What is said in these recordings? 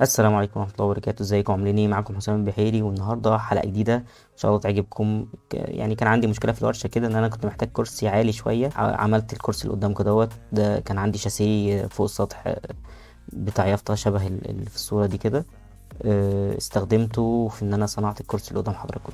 السلام عليكم ورحمة الله وبركاته. ازيكم عاملين ايه؟ معاكم حسام البحيري، والنهارده حلقة جديدة ان شاء الله تعجبكم. يعني كان عندي مشكلة في الورشة كده، ان انا كنت محتاج كرسي عالي شوية. عملت الكرسي اللي قدامكم دوت. ده كان عندي شاسيه فوق السطح، بتاع يافطة شبه اللي في الصورة دي كده. استخدمته في ان انا صنعت الكرسي اللي قدام حضراتكم.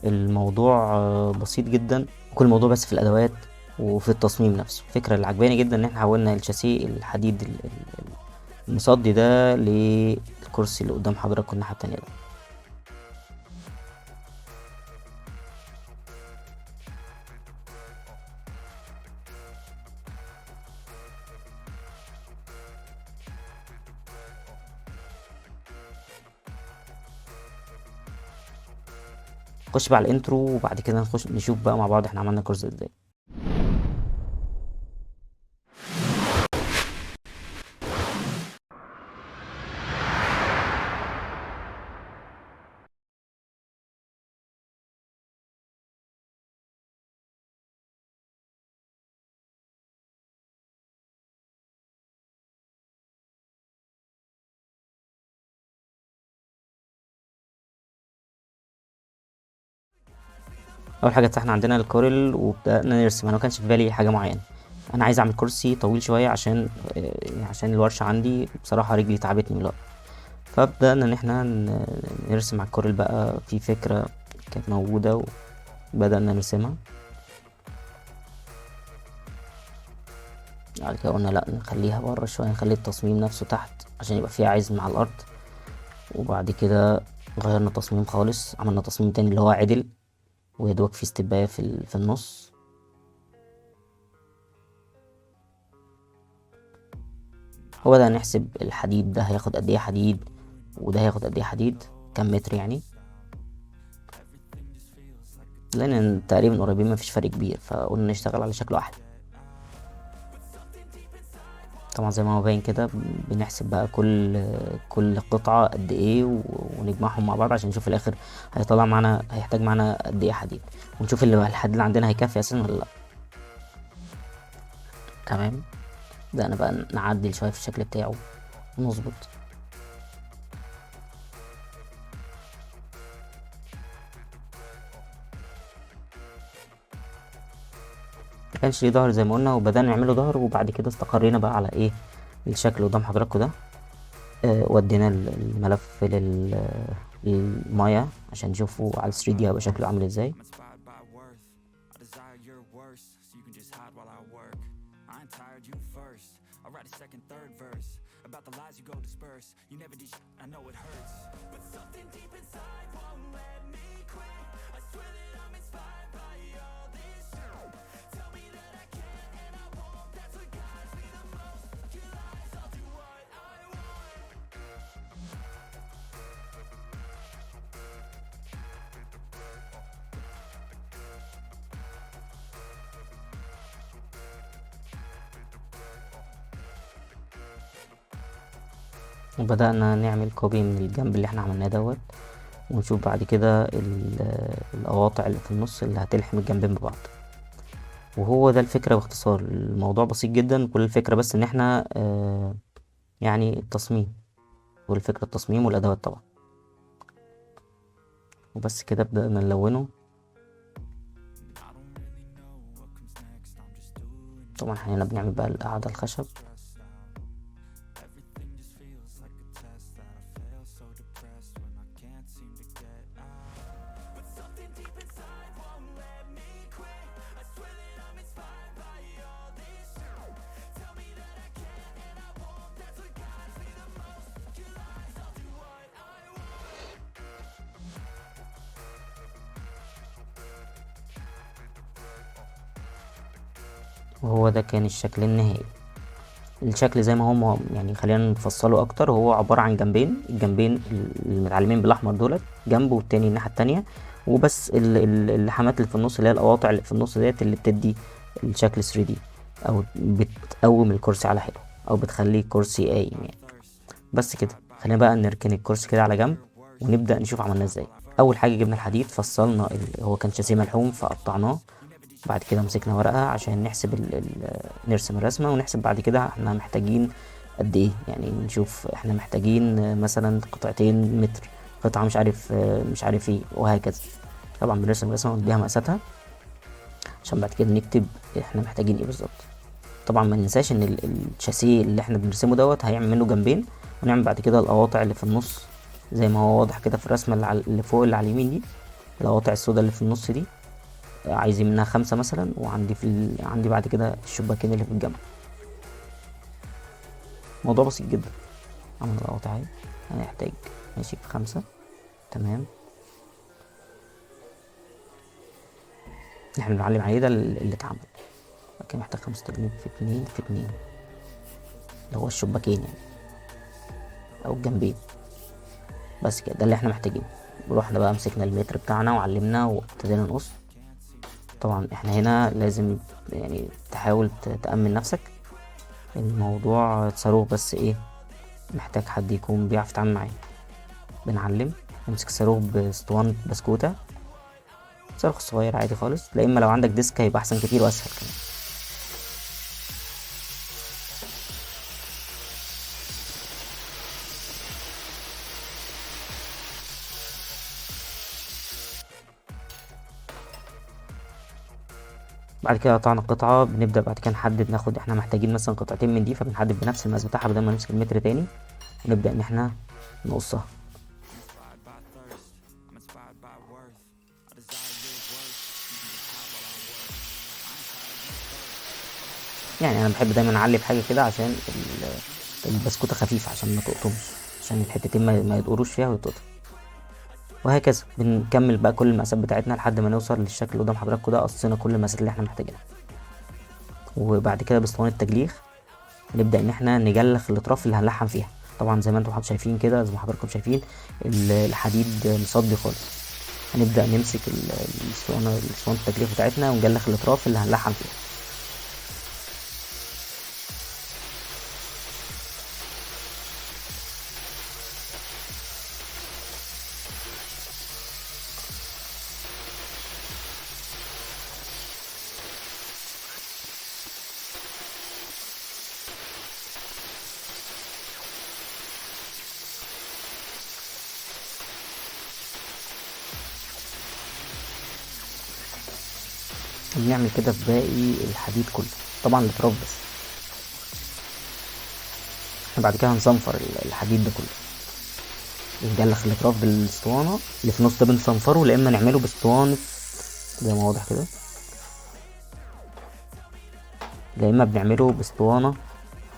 الموضوع بسيط جدا. كل الموضوع بس في الادوات وفي التصميم نفسه. الفكرة اللي عجباني جدا ان احنا حولنا الشاسيه الحديد المصدي ده للكرسي اللي قدام حضراتكم الناحية التانية ده. نخش بقى على الانترو، وبعد كده نخش نشوف بقى مع بعض احنا عملنا كورس ازاي. اول حاجه فتحنا عندنا الكورل وبدانا نرسم. انا ما كانش في بالي حاجه معينه. انا عايز اعمل كرسي طويل شويه عشان الورشه عندي بصراحه رجلي تعبتني من الوقت. فبدانا ان احنا نرسم على الكورل بقى. في فكره كانت موجوده وبدانا نرسمها. بعد كده قلنا لا، نخليها بره شويه، نخلي التصميم نفسه تحت عشان يبقى فيها عزم مع الارض. وبعد كده غيرنا تصميم خالص، عملنا تصميم تاني اللي هو عدل، ويدوك في استباية في النص. وبدأنا نحسب الحديد ده هياخد قد ايه حديد، وده هياخد قد ايه حديد، كام متر يعني. لان تقريبا قريبين، مفيش فرق كبير، فقلنا نشتغل على شكل واحد. طبعا زي ما هو باين كده، بنحسب بقى كل قطعة قد ايه ونجمعهم مع بعض عشان نشوف في الاخر هيطلع معانا، هيحتاج معانا قد ايه حديد، ونشوف الحديد اللي عندنا هيكفي اساسا ولا لا. تمام. بدأنا بقى نعدل شوية في الشكل بتاعه ونظبط. ما كانش ليه ظهر زي ما قلنا، وبدأنا نعمله ظهر، وبعد كده استقرينا بقى على ايه الشكل اللي قدام حضراتكم ده. ودينا الملف للمايا عشان نشوفه على 3D هيبقى شكله عامل ازاي. وبدأنا نعمل كوبي من الجنب اللي احنا عملناه دوت، ونشوف بعد كده القواطع اللي في النص اللي هتلحم الجنبين ببعض. وهو ده الفكرة باختصار. الموضوع بسيط جدا، كل الفكرة بس ان احنا يعني التصميم، والفكرة التصميم والادوات طبعا. وبس كده بدأنا نلونه. طبعا احنا هنا بنعمل بقى القعدة الخشب. وهو ده كان الشكل النهائي. الشكل زي ما هو يعني خلينا نفصله اكتر. هو عبارة عن جنبين، الجنبين المتعلمين بالاحمر دولت جنب، والتاني الناحية التانية. وبس اللحامات اللي في النص، اللي هي القواطع اللي في النص ديت، اللي بتدي الشكل 3D، او بتقوم الكرسي على حلو، او بتخليه كرسي قايم يعني. بس كده، خلينا بقى نركن الكرسي كده على جنب، ونبدأ نشوف عملناه ازاي. اول حاجة جبنا الحديد، فصلنا هو كان شاسيه ملحوم فقطعناه. بعد كده مسكنا ورقة عشان نحسب نرسم الرسمة، ونحسب بعد كده احنا محتاجين قد ايه، يعني نشوف احنا محتاجين مثلا قطعتين متر، قطعة مش عارف مش عارف ايه، وهكذا. طبعا بنرسم رسمة ونديها مقاساتها عشان بعد كده نكتب احنا محتاجين ايه بالظبط. طبعا ما ننساش ان الشاسيه اللي احنا بنرسمه دوت هيعمل منه جنبين، ونعمل بعد كده القواطع اللي في النص زي ما هو واضح كده في الرسمة اللي فوق اللي على اليمين دي. القواطع السوداء اللي في النص دي عايزين منها 5 مثلا، وعندي عندي بعد كده الشباكين اللي في الجنب. موضوع بسيط جدا. عمل القواطع اهي، هنحتاج ماشي ب5. تمام. احنا بنعلم عليه ده اللي اتعمل. كان محتاج 5 تجنيد في 2 في 2، اللي هو الشباكين يعني او الجنبين. بس كده ده اللي احنا محتاجينه. رحنا بقى مسكنا المتر بتاعنا وعلمنا وابتدينا نقص. طبعا احنا هنا لازم يعني تحاول تأمن نفسك. الموضوع صاروخ بس ايه، محتاج حد يكون بيعرف يتعامل معاه. بنعلم نمسك الصاروخ باسطوانة بسكوتة، صاروخ صغير عادي خالص، لا اما لو عندك ديسك هيبقى احسن كتير واسهل كمان. بعد كده قطعنا القطعة، بنبدأ بعد كده نحدد، ناخد احنا محتاجين مثلا قطعتين من دي، فبنحدد بنفس المقاس بتاعها بدل ما نمسك المتر تاني، ونبدأ ان احنا نقصها. يعني انا بحب دايما اعلي بحاجة كده عشان البسكوتة خفيفة عشان ما تقطمش، عشان الحتتين ما يدقروش فيها ويتقطم. وهكذا بنكمل بقى كل المقاسات بتاعتنا لحد ما نوصل للشكل اللي قدام حضراتكم ده. قصينا كل المقاسات اللي احنا محتاجينها، وبعد كده باسطوانة التجليخ نبدأ ان احنا نجلخ الاطراف اللي هنلحم فيها. طبعا زي ما انتم شايفين كده، زي ما حضراتكم شايفين الحديد مصدي خالص. هنبدأ نمسك الاسطوانة التجليخ بتاعتنا ونجلخ الاطراف اللي هنلحم فيها. بنعمل كده في باقي الحديد كله، طبعا الاطراف بس. بعد كده هنصنفر الحديد ده كله، بنجلخ الاطراف بالاسطوانة اللي في النص ده، بنصنفره، لا اما نعمله باسطوانة زي ما واضح كده، لا اما بنعمله باسطوانة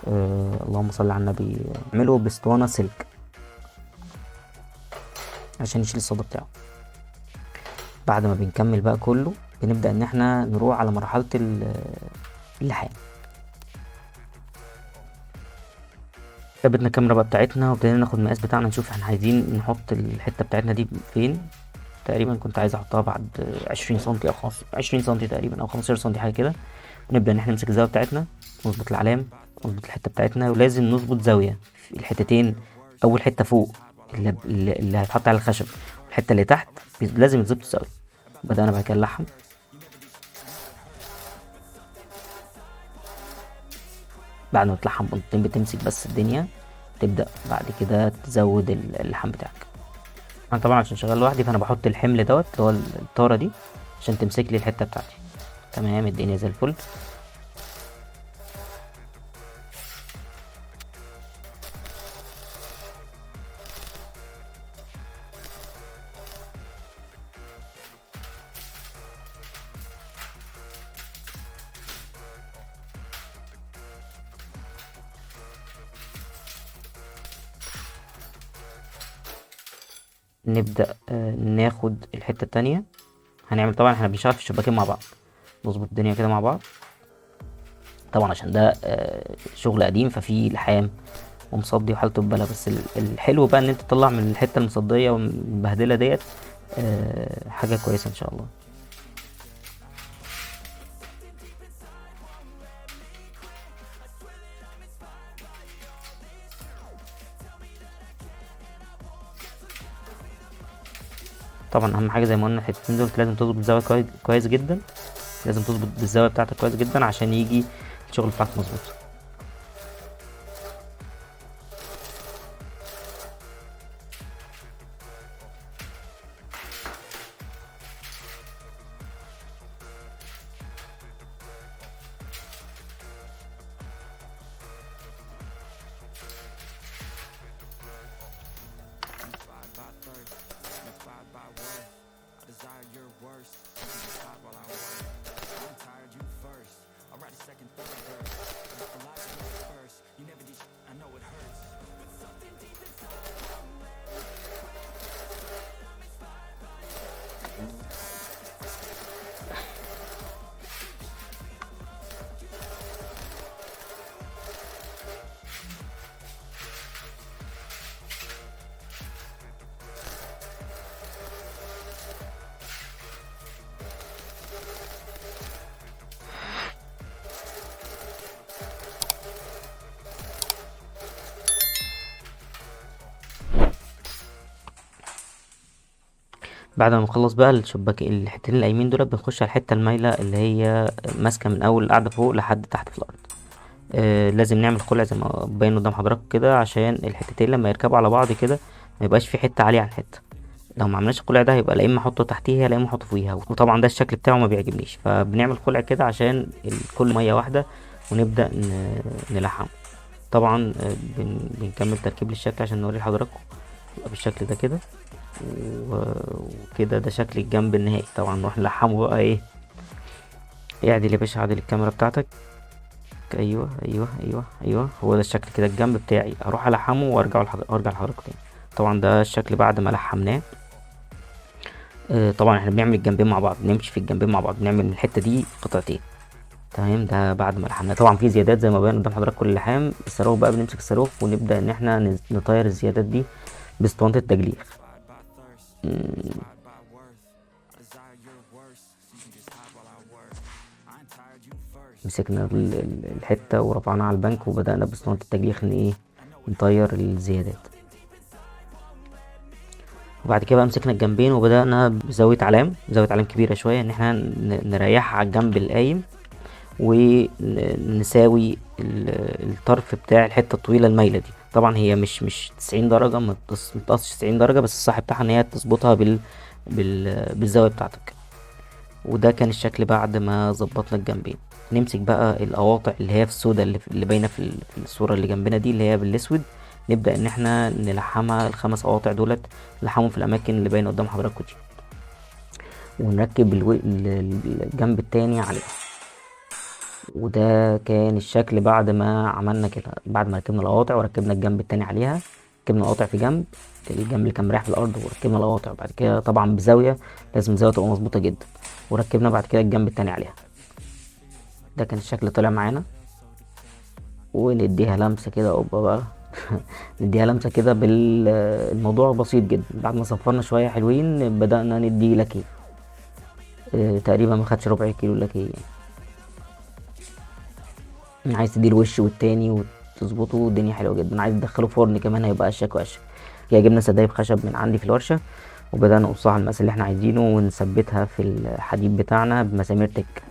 اللهم صل على النبي، نعمله باسطوانة سلك عشان يشيل الصدى بتاعه. بعد ما بنكمل بقى كله، بنبدأ ان احنا نروح على مرحلة اللحام. ثبتنا الكاميرا بقى بتاعتنا وابتدينا ناخد المقاس بتاعنا، نشوف احنا عايزين نحط الحتة بتاعتنا دي فين. تقريبا كنت عايز احطها بعد 20 سنتي او 20 سنتي تقريبا او 15 سنتي حاجة كده. ونبدأ ان احنا نمسك الزاوية بتاعتنا، نظبط العلام، نظبط الحتة بتاعتنا، ولازم نظبط زاوية في الحتتين. اول حتة فوق اللي هيتحط على الخشب، الحتة اللي تحت لازم يتظبط الزاوية. بدأنا بعد كده نلحم. بعد ما تلحم بنطين بتمسك بس الدنيا، تبدأ بعد كده تزود اللحام بتاعك. انا طبعا عشان شغال لوحدي فانا بحط الحمل دوت اللي هو الطارة دي عشان تمسك لي الحتة بتاعتي. تمام، الدنيا زي الفل. نبدأ ناخد الحتة التانية. هنعمل طبعا احنا بنشتغل في الشباكين مع بعض، نظبط الدنيا كده مع بعض. طبعا عشان ده شغل قديم ففيه لحام ومصدي وحالته ببلا، بس الحلو بقى ان انت تطلع من الحتة المصدية والمبهدلة ديت حاجة كويسة ان شاء الله. طبعا اهم حاجة زي ما قلنا الحتتين دول لازم تظبط الزاوية كويس جدا، لازم تظبط بالزاوية بتاعتك كويس جدا عشان يجي الشغل بتاعك مظبوط. بعد ما نخلص بقى الشباك الحتتين القايمين دول، بنخش على الحته المايله اللي هي ماسكه من اول القاعده فوق لحد تحت في الارض. لازم نعمل خلع زي ما باين قدام حضرتك كده، عشان الحتتين لما يركبوا على بعض كده ما يبقاش في حته عاليه عن حته. لو ما عملناش الخلع ده هيبقى لا اما احطه تحتيها لا اما احطه فوقيها، وطبعا ده الشكل بتاعه ما بيعجبنيش، فبنعمل خلع كده عشان كل ميه واحده، ونبدا نلحمه. طبعا بنكمل تركيب للشكل عشان نوري لحضراتكم. يبقى بالشكل ده كده، وكده ده شكل الجنب النهائي. طبعا نروح نلحمه بقى ايه. اعدل يا باشا، عدل الكاميرا بتاعتك. ايوه ايوه ايوه ايوه، هو ده الشكل كده الجنب بتاعي. اروح الحمه وارجع لحضراتكم تاني. طبعا ده الشكل بعد ما لحمناه. طبعا احنا بنعمل الجنبين مع بعض، بنمشي في الجنبين مع بعض، بنعمل من الحته دي قطعتين. تمام. ده بعد ما لحمناه طبعا في زيادات زي ما باين قدام حضراتكم. كل اللحام الصاروخ بقى، بنمسك الصاروخ ونبدا ان احنا نطير الزيادات دي باسطوانه التجليخ. مم، مسكنا الحته ورفعناها على البنك، وبدانا باسطوانه التجليخ ان ايه، نطير الزيادات. وبعد كده بقى مسكنا الجنبين وبدأنا زاوية علام كبيرة شوية، ان احنا نريحها على الجنب القايم، ونساوي الطرف بتاع الحتة الطويلة المايلة دي. طبعا هي مش 90 درجة، متقصش 90 درجة، بس الصح بتاعها ان هي تظبطها بالزاوية بتاعتك. وده كان الشكل بعد ما ظبطنا الجنبين. نمسك بقى القواطع اللي هي في السودا اللي باينة في الصورة اللي جنبنا دي، اللي هي بالاسود. نبدأ ان احنا نلحمها الخمس قواطع دولت، نلحمهم في الاماكن اللي باينة قدام حضراتكم دي، ونركب الجنب التاني عليها. وده كان الشكل بعد ما عملنا كده، بعد ما ركبنا القواطع وركبنا الجنب التاني عليها. ركبنا القواطع في الجنب اللي كان مريح في الارض، وركبنا القواطع بعد كده طبعا بزاوية، لازم الزاوية تبقى مظبوطة جدا، وركبنا بعد كده الجنب التاني عليها. ده كان الشكل اللي طلع معانا. ونديها لمسة كده اوبا بقى. نديها لمسة كده الموضوع بسيط جدا. بعد ما صفرنا شوية حلوين، بدأنا ندي لاكيه. تقريبا ما خدش ربع كيلو لاكيه يعني. عايز تدي الوش والتاني وتظبطه، الدنيا حلوة جدا. عايز تدخله فرن كمان هيبقى اشيك واشيك. كده جبنا سدايب خشب من عندي في الورشة، وبدأنا نقصها على المقاس اللي احنا عايزينه، ونثبتها في الحديد بتاعنا بمسامير تك.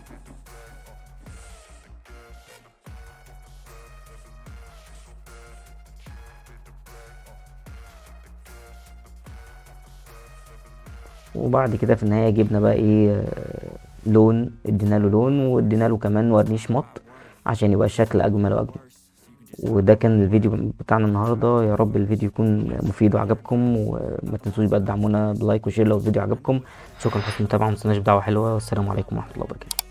وبعد كده في النهاية جبنا بقى ايه، لون، ادينا له لون، وادينا له كمان ورنيش مط عشان يبقى الشكل اجمل واجمل. وده كان الفيديو بتاعنا النهارده. يا رب الفيديو يكون مفيد وعجبكم، وما تنسوش بقى تدعمونا بلايك وشير لو الفيديو عجبكم. شكرا لحسن المتابعه، ومتنسوناش بدعوه حلوه، والسلام عليكم ورحمه الله وبركاته.